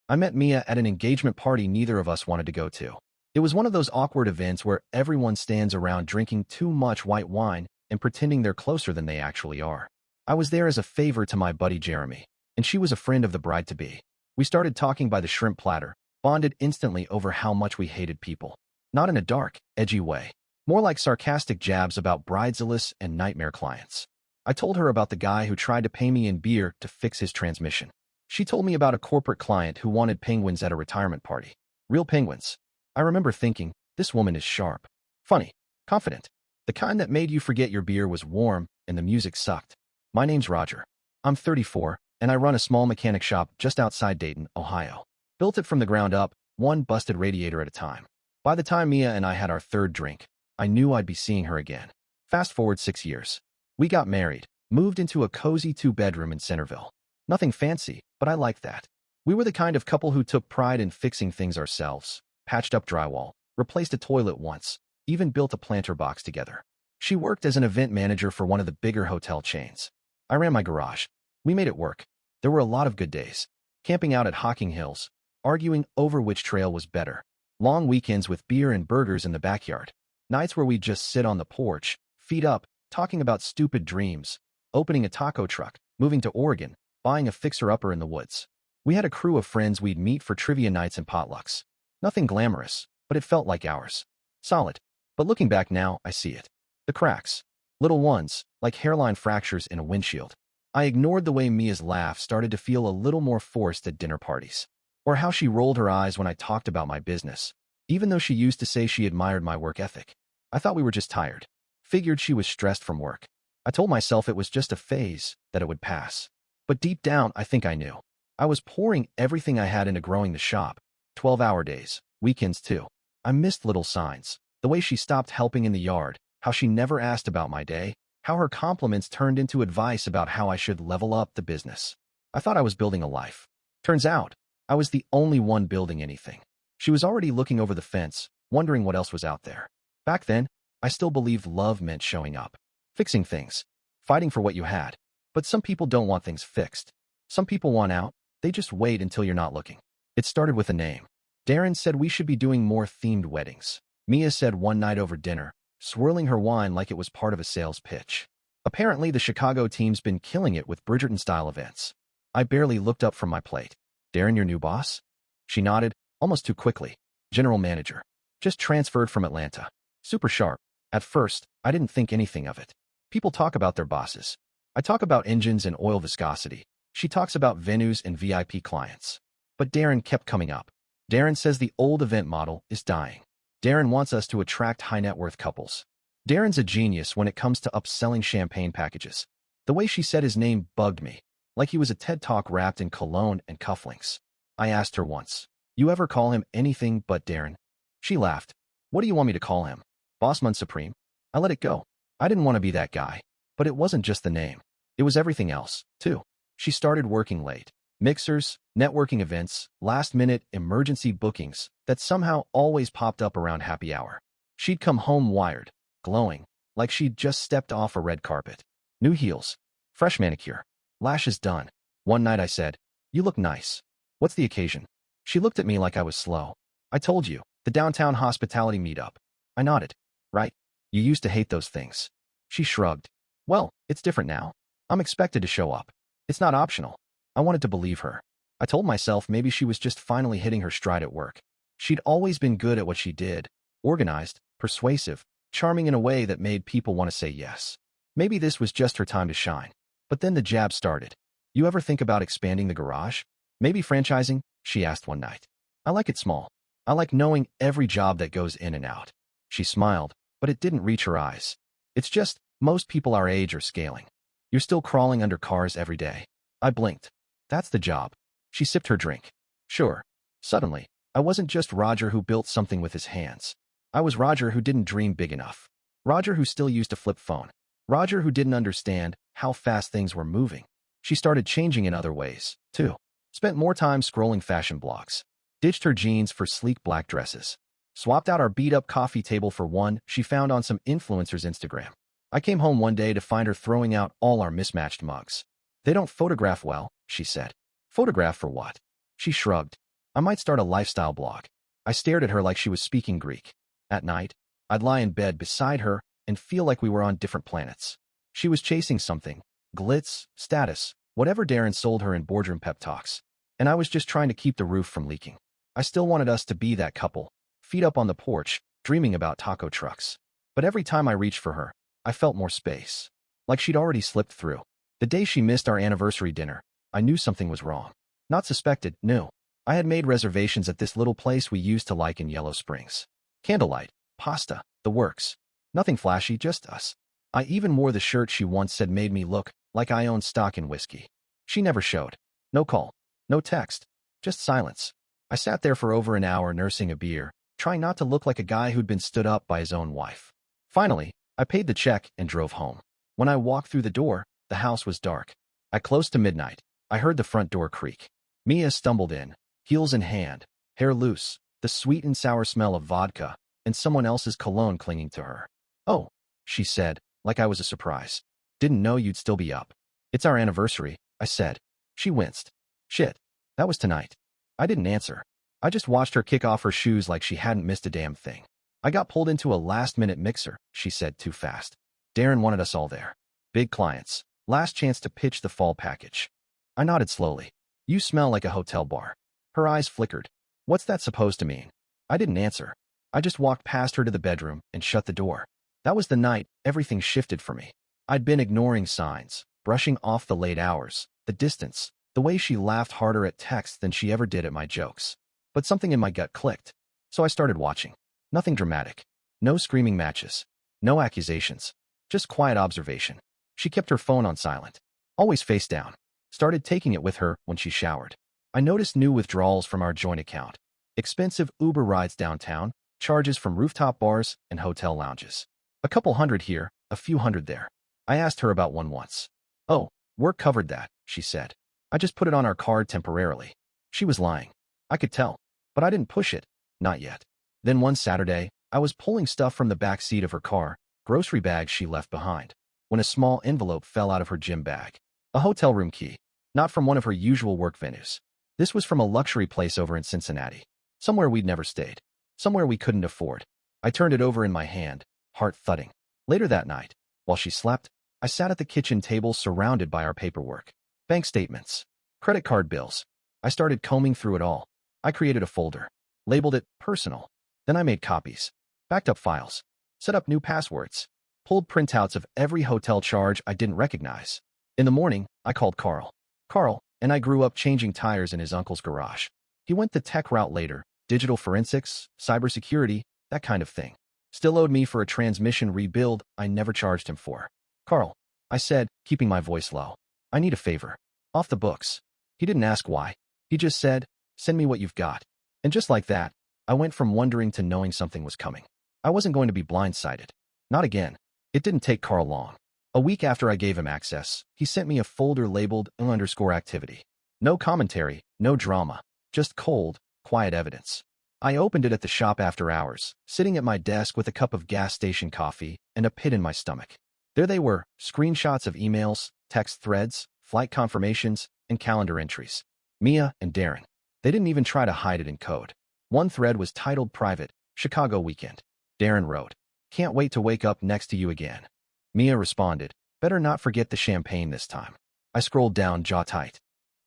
I met Mia at an engagement party neither of us wanted to go to. It was one of those awkward events where everyone stands around drinking too much white wine and pretending they're closer than they actually are. I was there as a favor to my buddy Jeremy, and she was a friend of the bride-to-be. We started talking by the shrimp platter, bonded instantly over how much we hated people. Not in a dark, edgy way. More like sarcastic jabs about bridezillas and nightmare clients. I told her about the guy who tried to pay me in beer to fix his transmission. She told me about a corporate client who wanted penguins at a retirement party. Real penguins. I remember thinking, this woman is sharp. Funny. Confident. The kind that made you forget your beer was warm and the music sucked. My name's Roger. I'm 34, and I run a small mechanic shop just outside Dayton, Ohio. Built it from the ground up, one busted radiator at a time. By the time Mia and I had our third drink, I knew I'd be seeing her again. Fast forward 6 years. We got married, moved into a cozy 2-bedroom in Centerville. Nothing fancy, but I liked that. We were the kind of couple who took pride in fixing things ourselves, patched up drywall, replaced a toilet once, even built a planter box together. She worked as an event manager for one of the bigger hotel chains. I ran my garage. We made it work. There were a lot of good days. Camping out at Hocking Hills, arguing over which trail was better. Long weekends with beer and burgers in the backyard. Nights where we'd just sit on the porch, feet up, talking about stupid dreams, opening a taco truck, moving to Oregon, buying a fixer-upper in the woods. We had a crew of friends we'd meet for trivia nights and potlucks. Nothing glamorous, but it felt like ours. Solid. But looking back now, I see it. The cracks. Little ones, like hairline fractures in a windshield. I ignored the way Mia's laugh started to feel a little more forced at dinner parties. Or how she rolled her eyes when I talked about my business, even though she used to say she admired my work ethic. I thought we were just tired. Figured she was stressed from work. I told myself it was just a phase, that it would pass. But deep down, I think I knew. I was pouring everything I had into growing the shop. 12-hour days, weekends too. I missed little signs. The way she stopped helping in the yard, how she never asked about my day, how her compliments turned into advice about how I should level up the business. I thought I was building a life. Turns out, I was the only one building anything. She was already looking over the fence, wondering what else was out there. Back then, I still believed love meant showing up, fixing things, fighting for what you had. But some people don't want things fixed. Some people want out. They just wait until you're not looking. It started with a name. Darren said we should be doing more themed weddings. Mia said one night over dinner, swirling her wine like it was part of a sales pitch. Apparently, the Chicago team's been killing it with Bridgerton-style events. I barely looked up from my plate. Darren, your new boss? She nodded, almost too quickly. General manager. Just transferred from Atlanta. Super sharp. At first, I didn't think anything of it. People talk about their bosses. I talk about engines and oil viscosity. She talks about venues and VIP clients. But Darren kept coming up. Darren says the old event model is dying. Darren wants us to attract high-net-worth couples. Darren's a genius when it comes to upselling champagne packages. The way she said his name bugged me, like he was a TED Talk wrapped in cologne and cufflinks. I asked her once, you ever call him anything but Darren? She laughed. What do you want me to call him? Bossman Supreme? I let it go. I didn't want to be that guy. But it wasn't just the name. It was everything else, too. She started working late. Mixers, networking events, last-minute emergency bookings that somehow always popped up around happy hour. She'd come home wired, glowing, like she'd just stepped off a red carpet. New heels, fresh manicure, lashes done. One night I said, you look nice. What's the occasion? She looked at me like I was slow. I told you, the downtown hospitality meetup. I nodded. Right? You used to hate those things. She shrugged. Well, it's different now. I'm expected to show up. It's not optional. I wanted to believe her. I told myself maybe she was just finally hitting her stride at work. She'd always been good at what she did, organized, persuasive, charming in a way that made people want to say yes. Maybe this was just her time to shine. But then the jab started. You ever think about expanding the garage? Maybe franchising? She asked one night. I like it small. I like knowing every job that goes in and out. She smiled, but it didn't reach her eyes. It's just, most people our age are scaling. You're still crawling under cars every day. I blinked. That's the job. She sipped her drink. Sure. Suddenly, I wasn't just Roger who built something with his hands. I was Roger who didn't dream big enough. Roger who still used a flip phone. Roger who didn't understand how fast things were moving. She started changing in other ways, too. Spent more time scrolling fashion blogs. Ditched her jeans for sleek black dresses. Swapped out our beat-up coffee table for one she found on some influencer's Instagram. I came home one day to find her throwing out all our mismatched mugs. They don't photograph well, she said. Photograph for what? She shrugged. I might start a lifestyle blog. I stared at her like she was speaking Greek. At night, I'd lie in bed beside her and feel like we were on different planets. She was chasing something, glitz, status, whatever Darren sold her in boardroom pep talks. And I was just trying to keep the roof from leaking. I still wanted us to be that couple, feet up on the porch, dreaming about taco trucks. But every time I reached for her, I felt more space. Like she'd already slipped through. The day she missed our anniversary dinner, I knew something was wrong. Not suspected, knew. I had made reservations at this little place we used to like in Yellow Springs. Candlelight, pasta, the works. Nothing flashy, just us. I even wore the shirt she once said made me look like I owned stock in whiskey. She never showed. No call. No text. Just silence. I sat there for over an hour nursing a beer, trying not to look like a guy who'd been stood up by his own wife. Finally, I paid the check and drove home. When I walked through the door, the house was dark. At close to midnight, I heard the front door creak. Mia stumbled in, heels in hand, hair loose, the sweet and sour smell of vodka, and someone else's cologne clinging to her. "Oh," she said, like I was a surprise. "Didn't know you'd still be up." "It's our anniversary," I said. She winced. "Shit. That was tonight." I didn't answer. I just watched her kick off her shoes like she hadn't missed a damn thing. "I got pulled into a last-minute mixer," she said too fast. "Darren wanted us all there. Big clients. Last chance to pitch the fall package." I nodded slowly. "You smell like a hotel bar." Her eyes flickered. "What's that supposed to mean?" I didn't answer. I just walked past her to the bedroom and shut the door. That was the night everything shifted for me. I'd been ignoring signs, brushing off the late hours, the distance, the way she laughed harder at texts than she ever did at my jokes. But something in my gut clicked. So I started watching. Nothing dramatic. No screaming matches. No accusations. Just quiet observation. She kept her phone on silent. Always face down. Started taking it with her when she showered. I noticed new withdrawals from our joint account. Expensive Uber rides downtown, charges from rooftop bars and hotel lounges. A couple hundred here, a few hundred there. I asked her about one once. "Oh, work covered that," she said. "I just put it on our card temporarily." She was lying. I could tell. But I didn't push it. Not yet. Then one Saturday, I was pulling stuff from the back seat of her car, grocery bags she left behind, when a small envelope fell out of her gym bag. A hotel room key. Not from one of her usual work venues. This was from a luxury place over in Cincinnati. Somewhere we'd never stayed. Somewhere we couldn't afford. I turned it over in my hand, heart thudding. Later that night, while she slept, I sat at the kitchen table surrounded by our paperwork. Bank statements. Credit card bills. I started combing through it all. I created a folder. Labeled it personal. Then I made copies. Backed up files. Set up new passwords. Pulled printouts of every hotel charge I didn't recognize. In the morning, I called Carl. Carl and I grew up changing tires in his uncle's garage. He went the tech route later, digital forensics, cybersecurity, that kind of thing. Still owed me for a transmission rebuild I never charged him for. "Carl," I said, keeping my voice low. "I need a favor. Off the books." He didn't ask why. He just said, "Send me what you've got." And just like that, I went from wondering to knowing something was coming. I wasn't going to be blindsided. Not again. It didn't take Carl long. A week after I gave him access, he sent me a folder labeled _activity. No commentary, no drama, just cold, quiet evidence. I opened it at the shop after hours, sitting at my desk with a cup of gas station coffee and a pit in my stomach. There they were, screenshots of emails, text threads, flight confirmations, and calendar entries. Mia and Darren. They didn't even try to hide it in code. One thread was titled Private, Chicago Weekend. Darren wrote, "Can't wait to wake up next to you again." Mia responded, "Better not forget the champagne this time." I scrolled down, jaw tight.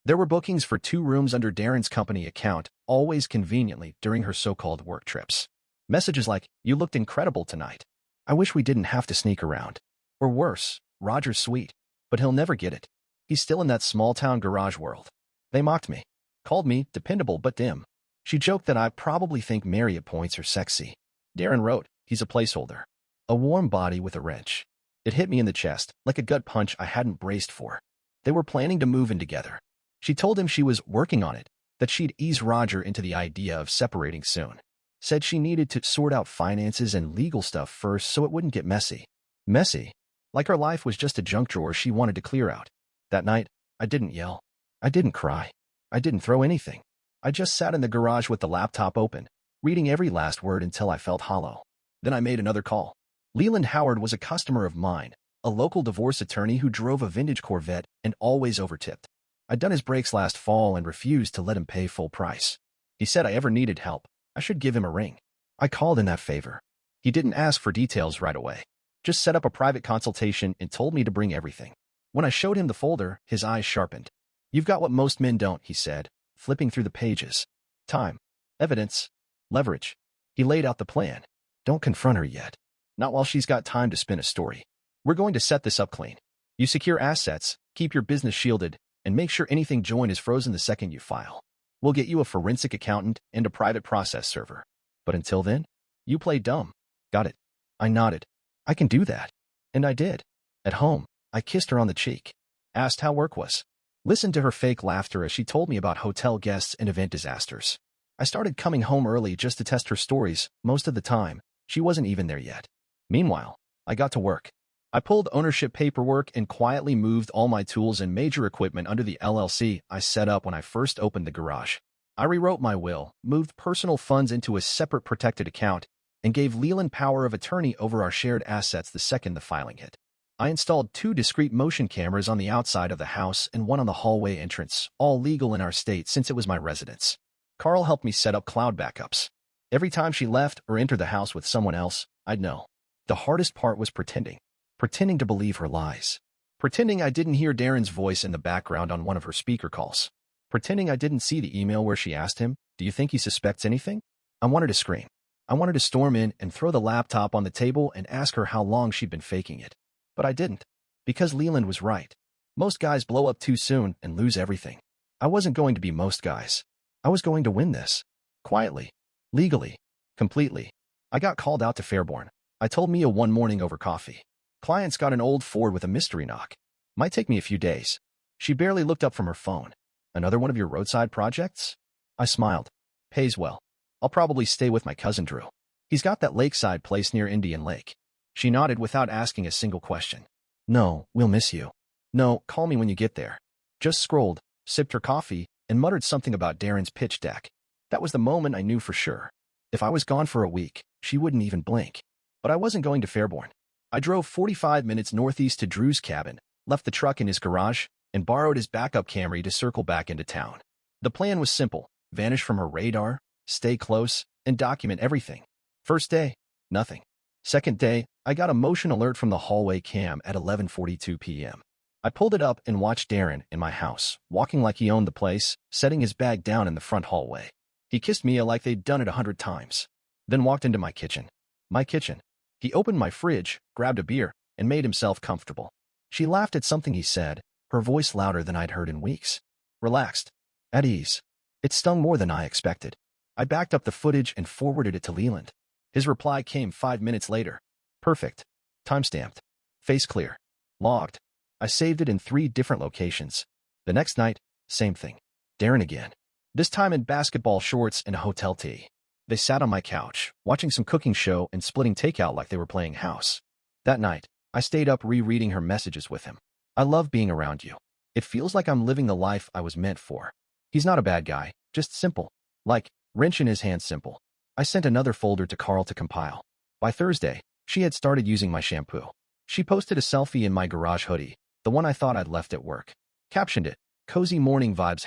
There were bookings for 2 rooms under Darren's company account, always conveniently during her so-called work trips. Messages like, "You looked incredible tonight. I wish we didn't have to sneak around." Or worse, "Roger's sweet, but he'll never get it. He's still in that small-town garage world." They mocked me. Called me dependable but dim. She joked that I probably think Marriott points are sexy. Darren wrote, "He's a placeholder." A warm body with a wrench. It hit me in the chest, like a gut punch I hadn't braced for. They were planning to move in together. She told him she was working on it, that she'd ease Roger into the idea of separating soon. Said she needed to sort out finances and legal stuff first so it wouldn't get messy. Messy? Like her life was just a junk drawer she wanted to clear out. That night, I didn't yell. I didn't cry. I didn't throw anything. I just sat in the garage with the laptop open, reading every last word until I felt hollow. Then I made another call. Leland Howard was a customer of mine, a local divorce attorney who drove a vintage Corvette and always overtipped. I'd done his brakes last fall and refused to let him pay full price. He said I ever needed help, I should give him a ring. I called in that favor. He didn't ask for details right away. Just set up a private consultation and told me to bring everything. When I showed him the folder, his eyes sharpened. You've got what most men don't, he said, flipping through the pages. Time. Evidence. Leverage. He laid out the plan. Don't confront her yet. Not while she's got time to spin a story. We're going to set this up clean. You secure assets, keep your business shielded, and make sure anything joined is frozen the second you file. We'll get you a forensic accountant and a private process server. But until then, you play dumb. Got it. I nodded. I can do that. And I did. At home, I kissed her on the cheek. Asked how work was. Listened to her fake laughter as she told me about hotel guests and event disasters. I started coming home early just to test her stories. Most of the time, she wasn't even there yet. Meanwhile, I got to work. I pulled ownership paperwork and quietly moved all my tools and major equipment under the LLC I set up when I first opened the garage. I rewrote my will, moved personal funds into a separate protected account, and gave Leland power of attorney over our shared assets the second the filing hit. I installed 2 discrete motion cameras on the outside of the house and 1 on the hallway entrance, all legal in our state since it was my residence. Carl helped me set up cloud backups. Every time she left or entered the house with someone else, I'd know. The hardest part was pretending. Pretending to believe her lies. Pretending I didn't hear Darren's voice in the background on one of her speaker calls. Pretending I didn't see the email where she asked him, "Do you think he suspects anything?" I wanted to scream. I wanted to storm in and throw the laptop on the table and ask her how long she'd been faking it. But I didn't. Because Leland was right. Most guys blow up too soon and lose everything. I wasn't going to be most guys. I was going to win this. Quietly. Legally. Completely. I got called out to Fairborn. I told Mia one morning over coffee. Client's got an old Ford with a mystery knock. Might take me a few days. She barely looked up from her phone. Another one of your roadside projects? I smiled. Pays well. I'll probably stay with my cousin Drew. He's got that lakeside place near Indian Lake. She nodded without asking a single question. No, we'll miss you. No, call me when you get there. Just scrolled, sipped her coffee, and muttered something about Darren's pitch deck. That was the moment I knew for sure. If I was gone for a week, she wouldn't even blink. But I wasn't going to Fairborn. I drove 45 minutes northeast to Drew's cabin, left the truck in his garage, and borrowed his backup Camry to circle back into town. The plan was simple. Vanish from her radar, stay close, and document everything. First day, nothing. Second day, I got a motion alert from the hallway cam at 11:42 p.m. I pulled it up and watched Darren in my house, walking like he owned the place, setting his bag down in the front hallway. He kissed Mia like they'd done it 100 times. Then walked into my kitchen. My kitchen. He opened my fridge, grabbed a beer, and made himself comfortable. She laughed at something he said, her voice louder than I'd heard in weeks. Relaxed. At ease. It stung more than I expected. I backed up the footage and forwarded it to Leland. His reply came 5 minutes later. Perfect. Timestamped. Face clear. Logged. I saved it in 3 different locations. The next night, same thing. Darren again. This time in basketball shorts and a hotel tee. They sat on my couch, watching some cooking show and splitting takeout like they were playing house. That night, I stayed up rereading her messages with him. I love being around you. It feels like I'm living the life I was meant for. He's not a bad guy, just simple. Like, wrench in his hand simple. I sent another folder to Carl to compile. By Thursday, she had started using my shampoo. She posted a selfie in my garage hoodie, the one I thought I'd left at work. Captioned it, "Cozy Morning Vibes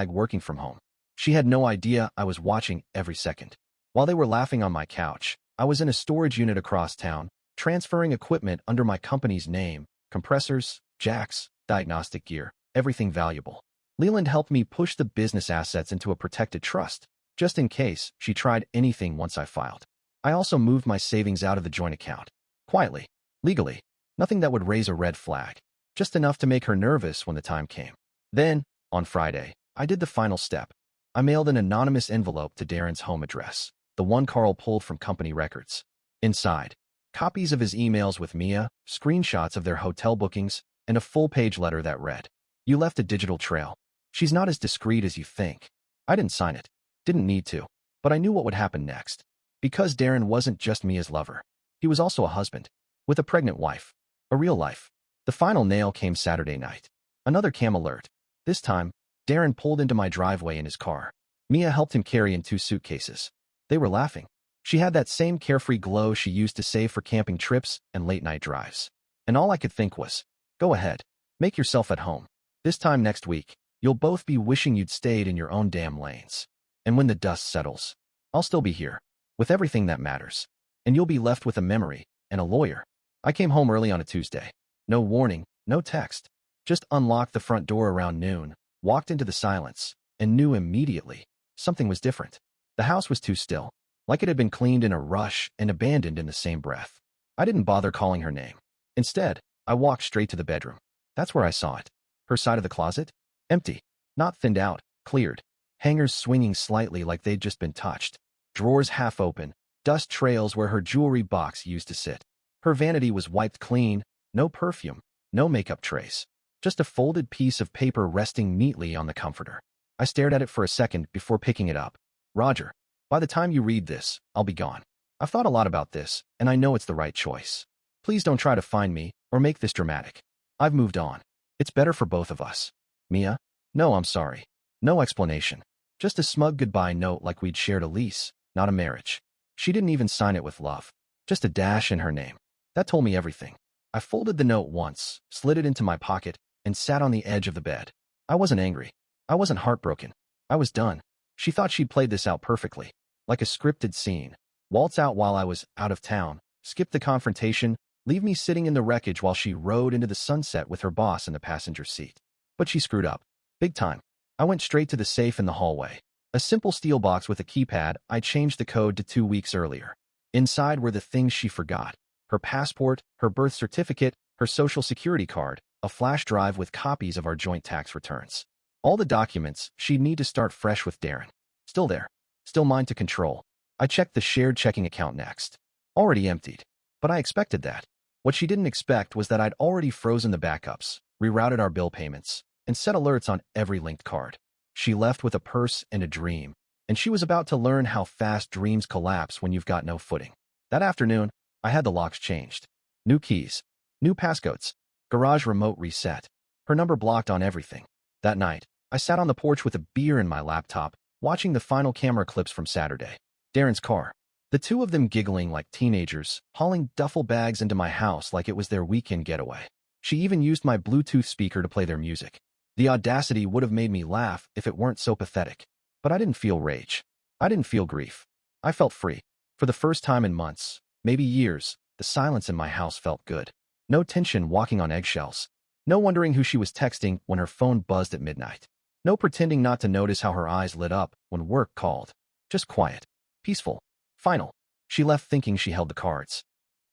#working from home." She had no idea I was watching every second. While they were laughing on my couch, I was in a storage unit across town, transferring equipment under my company's name, compressors, jacks, diagnostic gear, everything valuable. Leland helped me push the business assets into a protected trust, just in case she tried anything once I filed. I also moved my savings out of the joint account. Quietly. Legally. Nothing that would raise a red flag. Just enough to make her nervous when the time came. Then, on Friday, I did the final step. I mailed an anonymous envelope to Darren's home address, the one Carl pulled from company records. Inside, copies of his emails with Mia, screenshots of their hotel bookings, and a full-page letter that read, "You left a digital trail. She's not as discreet as you think." I didn't sign it. Didn't need to. But I knew what would happen next. Because Darren wasn't just Mia's lover. He was also a husband. With a pregnant wife. A real life. The final nail came Saturday night. Another cam alert. This time, Darren pulled into my driveway in his car. Mia helped him carry in 2 suitcases. They were laughing. She had that same carefree glow she used to save for camping trips and late-night drives. And all I could think was, go ahead. Make yourself at home. This time next week, you'll both be wishing you'd stayed in your own damn lanes. And when the dust settles, I'll still be here, with everything that matters. And you'll be left with a memory and a lawyer. I came home early on a Tuesday. No warning, no text. Just unlocked the front door around noon, walked into the silence, and knew immediately something was different. The house was too still, like it had been cleaned in a rush and abandoned in the same breath. I didn't bother calling her name. Instead, I walked straight to the bedroom. That's where I saw it. Her side of the closet? Empty. Not thinned out, cleared. Hangers swinging slightly like they'd just been touched. Drawers half open. Dust trails where her jewelry box used to sit. Her vanity was wiped clean. No perfume. No makeup trace. Just a folded piece of paper resting neatly on the comforter. I stared at it for a second before picking it up. Roger, by the time you read this, I'll be gone. I've thought a lot about this, and I know it's the right choice. Please don't try to find me or make this dramatic. I've moved on. It's better for both of us. Mia? No, I'm sorry. No explanation. Just a smug goodbye note like we'd shared a lease, not a marriage. She didn't even sign it with love. Just a dash in her name. That told me everything. I folded the note once, slid it into my pocket, and sat on the edge of the bed. I wasn't angry. I wasn't heartbroken. I was done. She thought she'd played this out perfectly, like a scripted scene. Waltz out while I was out of town, skip the confrontation, leave me sitting in the wreckage while she rode into the sunset with her boss in the passenger seat. But she screwed up. Big time. I went straight to the safe in the hallway. A simple steel box with a keypad. I changed the code to 2 weeks earlier. Inside were the things she forgot. Her passport, her birth certificate, her social security card, a flash drive with copies of our joint tax returns. All the documents she'd need to start fresh with Darren. Still there. Still mine to control. I checked the shared checking account next. Already emptied. But I expected that. What she didn't expect was that I'd already frozen the backups, rerouted our bill payments, and set alerts on every linked card. She left with a purse and a dream, and she was about to learn how fast dreams collapse when you've got no footing. That afternoon, I had the locks changed. New keys. New passcodes. Garage remote reset. Her number blocked on everything. That night, I sat on the porch with a beer in my laptop, watching the final camera clips from Saturday. Darren's car. The two of them giggling like teenagers, hauling duffel bags into my house like it was their weekend getaway. She even used my Bluetooth speaker to play their music. The audacity would have made me laugh if it weren't so pathetic. But I didn't feel rage. I didn't feel grief. I felt free. For the first time in months, maybe years, the silence in my house felt good. No tension walking on eggshells. No wondering who she was texting when her phone buzzed at midnight. No pretending not to notice how her eyes lit up when work called. Just quiet. Peaceful. Final. She left thinking she held the cards.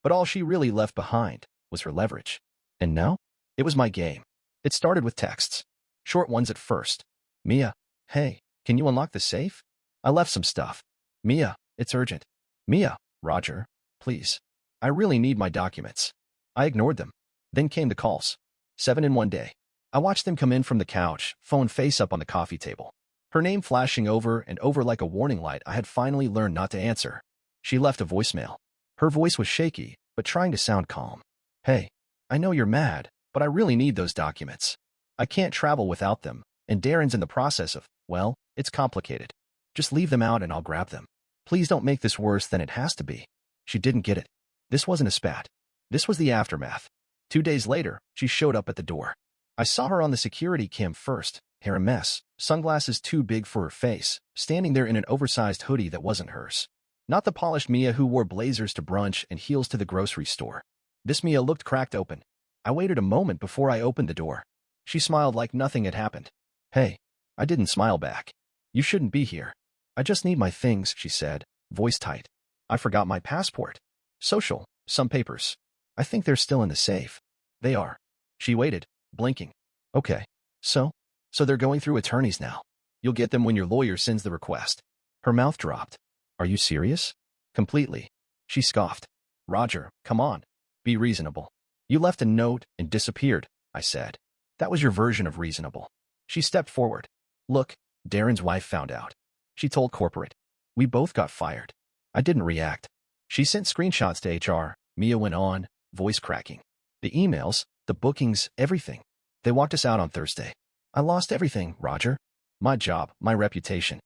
But all she really left behind was her leverage. And now? It was my game. It started with texts. Short ones at first. Mia, hey, can you unlock the safe? I left some stuff. Mia, it's urgent. Mia, Roger, please. I really need my documents. I ignored them. Then came the calls. 7 in one day. I watched them come in from the couch, phone face up on the coffee table. Her name flashing over and over like a warning light. I had finally learned not to answer. She left a voicemail. Her voice was shaky, but trying to sound calm. Hey, I know you're mad, but I really need those documents. I can't travel without them, and Darren's in the process of, well, it's complicated. Just leave them out and I'll grab them. Please don't make this worse than it has to be. She didn't get it. This wasn't a spat. This was the aftermath. 2 days later, she showed up at the door. I saw her on the security cam first, hair a mess, sunglasses too big for her face, standing there in an oversized hoodie that wasn't hers. Not the polished Mia who wore blazers to brunch and heels to the grocery store. This Mia looked cracked open. I waited a moment before I opened the door. She smiled like nothing had happened. Hey, I didn't smile back. You shouldn't be here. I just need my things, she said, voice tight. I forgot my passport. Social, some papers. I think they're still in the safe. They are. She waited, blinking. Okay. So they're going through attorneys now. You'll get them when your lawyer sends the request. Her mouth dropped. Are you serious? Completely. She scoffed. Roger, come on. Be reasonable. You left a note and disappeared, I said. That was your version of reasonable. She stepped forward. Look, Darren's wife found out. She told corporate. We both got fired. I didn't react. She sent screenshots to HR, Mia went on, voice cracking. The emails, the bookings, everything. They walked us out on Thursday. I lost everything, Roger. My job, my reputation.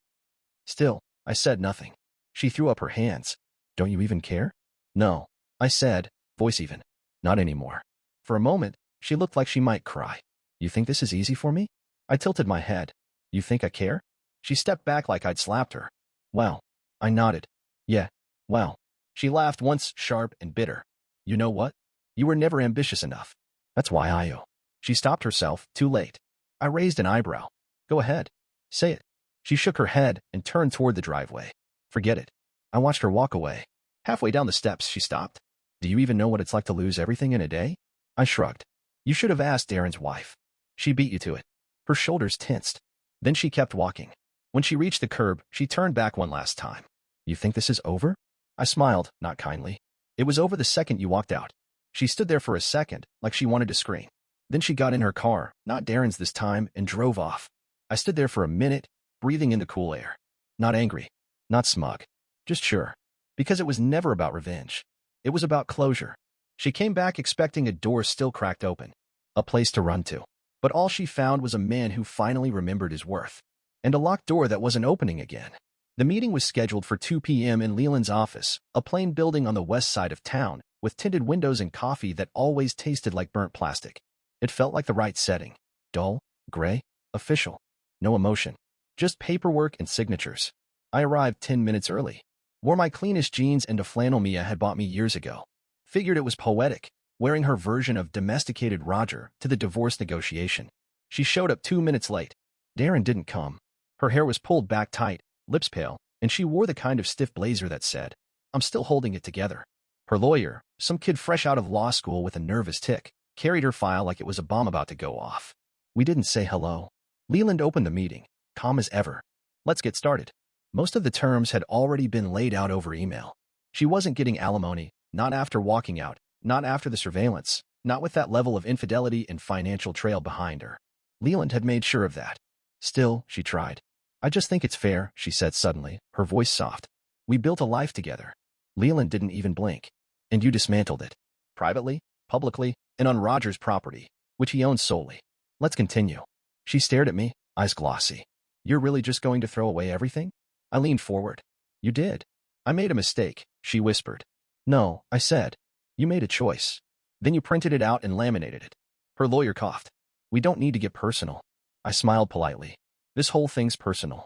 Still, I said nothing. She threw up her hands. Don't you even care? No, I said, voice even. Not anymore. For a moment, she looked like she might cry. You think this is easy for me? I tilted my head. You think I care? She stepped back like I'd slapped her. Well, I nodded. Yeah, well. She laughed once, sharp and bitter. You know what? You were never ambitious enough. That's why I owe. She stopped herself, too late. I raised an eyebrow. Go ahead. Say it. She shook her head and turned toward the driveway. Forget it. I watched her walk away. Halfway down the steps, she stopped. Do you even know what it's like to lose everything in a day? I shrugged. You should have asked Darren's wife. She beat you to it. Her shoulders tensed. Then she kept walking. When she reached the curb, she turned back one last time. You think this is over? I smiled, not kindly. It was over the second you walked out. She stood there for a second, like she wanted to scream. Then she got in her car, not Darren's this time, and drove off. I stood there for a minute, breathing in the cool air. Not angry. Not smug. Just sure. Because it was never about revenge. It was about closure. She came back expecting a door still cracked open. A place to run to. But all she found was a man who finally remembered his worth. And a locked door that wasn't opening again. The meeting was scheduled for 2 p.m. in Leland's office, a plain building on the west side of town, with tinted windows and coffee that always tasted like burnt plastic. It felt like the right setting. Dull, gray, official. No emotion. Just paperwork and signatures. I arrived 10 minutes early. Wore my cleanest jeans and a flannel Mia had bought me years ago. Figured it was poetic, wearing her version of domesticated Roger to the divorce negotiation. She showed up 2 minutes late. Darren didn't come. Her hair was pulled back tight, lips pale, and she wore the kind of stiff blazer that said, I'm still holding it together. Her lawyer, some kid fresh out of law school with a nervous tick, carried her file like it was a bomb about to go off. We didn't say hello. Leland opened the meeting, calm as ever. Let's get started. Most of the terms had already been laid out over email. She wasn't getting alimony, not after walking out, not after the surveillance, not with that level of infidelity and financial trail behind her. Leland had made sure of that. Still, she tried. I just think it's fair, she said suddenly, her voice soft. We built a life together. Leland didn't even blink. And you dismantled it. Privately, publicly, and on Roger's property, which he owns solely. Let's continue. She stared at me, eyes glossy. You're really just going to throw away everything? I leaned forward. You did. I made a mistake, she whispered. No, I said. You made a choice. Then you printed it out and laminated it. Her lawyer coughed. We don't need to get personal. I smiled politely. This whole thing's personal.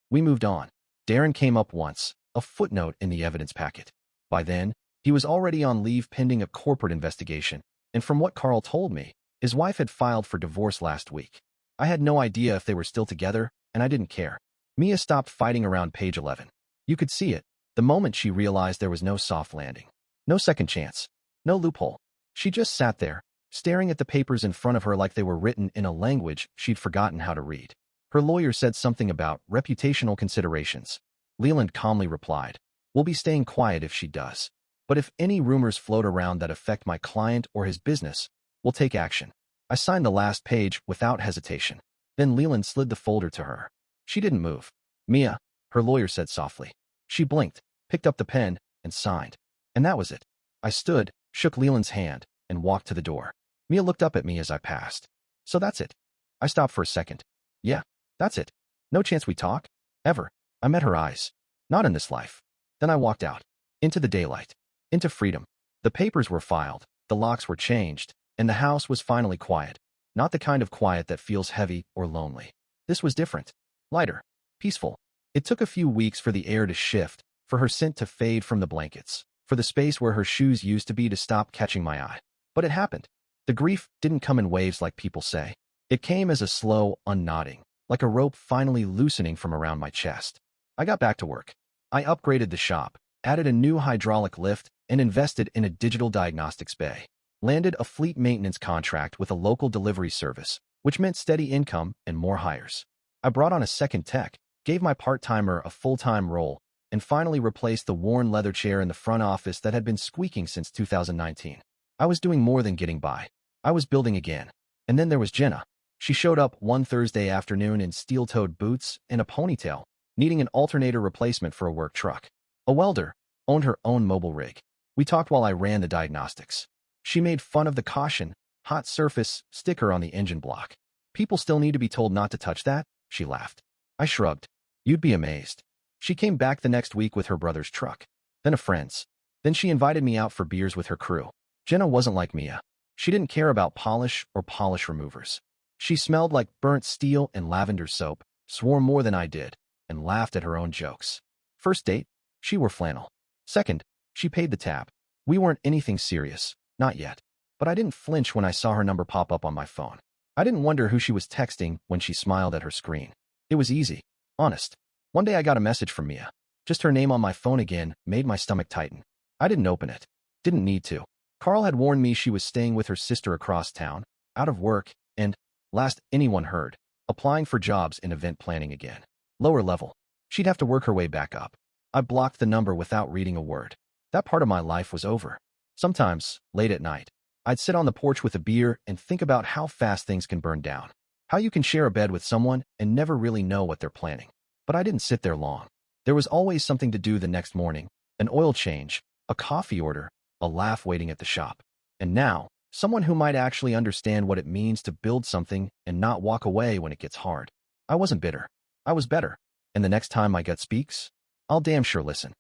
We moved on. Darren came up once, a footnote in the evidence packet. By then, he was already on leave pending a corporate investigation, and from what Carl told me, his wife had filed for divorce last week. I had no idea if they were still together, and I didn't care. Mia stopped fighting around page 11. You could see it, the moment she realized there was no soft landing. No second chance. No loophole. She just sat there, staring at the papers in front of her like they were written in a language she'd forgotten how to read. Her lawyer said something about reputational considerations. Leland calmly replied, We'll be staying quiet if she does. But if any rumors float around that affect my client or his business, we'll take action. I signed the last page without hesitation. Then Leland slid the folder to her. She didn't move. Mia, her lawyer said softly. She blinked, picked up the pen, and signed. And that was it. I stood, shook Leland's hand, and walked to the door. Mia looked up at me as I passed. So that's it. I stopped for a second. Yeah, that's it. No chance we talk? Ever. I met her eyes. Not in this life. Then I walked out. Into the daylight. Into freedom. The papers were filed, the locks were changed, and the house was finally quiet. Not the kind of quiet that feels heavy or lonely. This was different. Lighter. Peaceful. It took a few weeks for the air to shift, for her scent to fade from the blankets, for the space where her shoes used to be to stop catching my eye. But it happened. The grief didn't come in waves like people say. It came as a slow unknotting, like a rope finally loosening from around my chest. I got back to work. I upgraded the shop, added a new hydraulic lift, and invested in a digital diagnostics bay. Landed a fleet maintenance contract with a local delivery service, which meant steady income and more hires. I brought on a second tech, gave my part-timer a full-time role, and finally replaced the worn leather chair in the front office that had been squeaking since 2019. I was doing more than getting by. I was building again. And then there was Jenna. She showed up one Thursday afternoon in steel-toed boots and a ponytail, needing an alternator replacement for a work truck. A welder, owned her own mobile rig. We talked while I ran the diagnostics. She made fun of the caution, hot surface sticker on the engine block. People still need to be told not to touch that, she laughed. I shrugged. You'd be amazed. She came back the next week with her brother's truck, then a friend's. Then she invited me out for beers with her crew. Jenna wasn't like Mia. She didn't care about polish or polish removers. She smelled like burnt steel and lavender soap, swore more than I did, and laughed at her own jokes. First date, she wore flannel. Second, she paid the tab. We weren't anything serious, not yet. But I didn't flinch when I saw her number pop up on my phone. I didn't wonder who she was texting when she smiled at her screen. It was easy. Honest. One day I got a message from Mia. Just her name on my phone again made my stomach tighten. I didn't open it. Didn't need to. Carl had warned me she was staying with her sister across town, out of work, and, last anyone heard, applying for jobs in event planning again. Lower level. She'd have to work her way back up. I blocked the number without reading a word. That part of my life was over. Sometimes, late at night, I'd sit on the porch with a beer and think about how fast things can burn down. How you can share a bed with someone and never really know what they're planning. But I didn't sit there long. There was always something to do the next morning. An oil change, a coffee order, a laugh waiting at the shop. And now, someone who might actually understand what it means to build something and not walk away when it gets hard. I wasn't bitter. I was better. And the next time my gut speaks, I'll damn sure listen.